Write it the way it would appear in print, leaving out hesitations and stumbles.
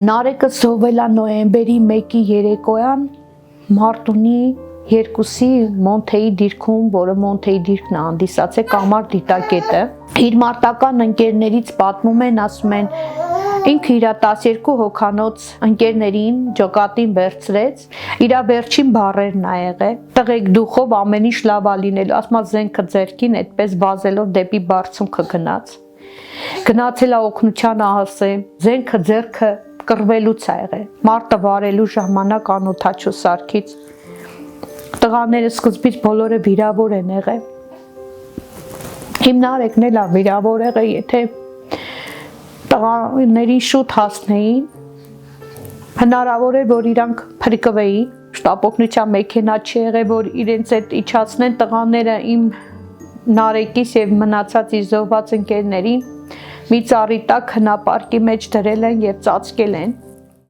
Նարեկը զոհվել է նոյեմբերի 1-ի երեկոյան Մարտունի 2-ի Մոնթեի դիրքում, որը Մոնթեի դիրքն է հանդիսացել Կամար դիտակետը։ Իր մարտական ընկերներից պատմում են, ասում են, ինքը իր 12 հոգանոց ընկերներին ջոկատին վերցրեց, իր վերջին բառերն ա եղել, տղեկ դուխով ամեն ինչ լավ ա լինելու, ասում ա զենքը ձեռքին, այդպես վազելով դեպի բարձունքը գնաց։ Գնացել ա օգնության հասել, զենքը ձեռքը կռվելուց ա եղել, մարտը վարելու ժամանակ անօդաչու սարքից, տղաները սկզբից բոլորը վիրավոր են եղել, հիմնարեկն էլ ա վիրավոր եղել, եթե տղաներին շուտ հասնեին, հնարավոր էր, որ իրանք փրկվեին, շտապօգնության մեքենա չի եղել, որ իրենց հետ իջացնեն տղաները իմ Նարեկիս եւ մնացած իր զոհված ընկերներին մի ծառի տակ հնապարկի մեջ դրել են եւ ծածկել են։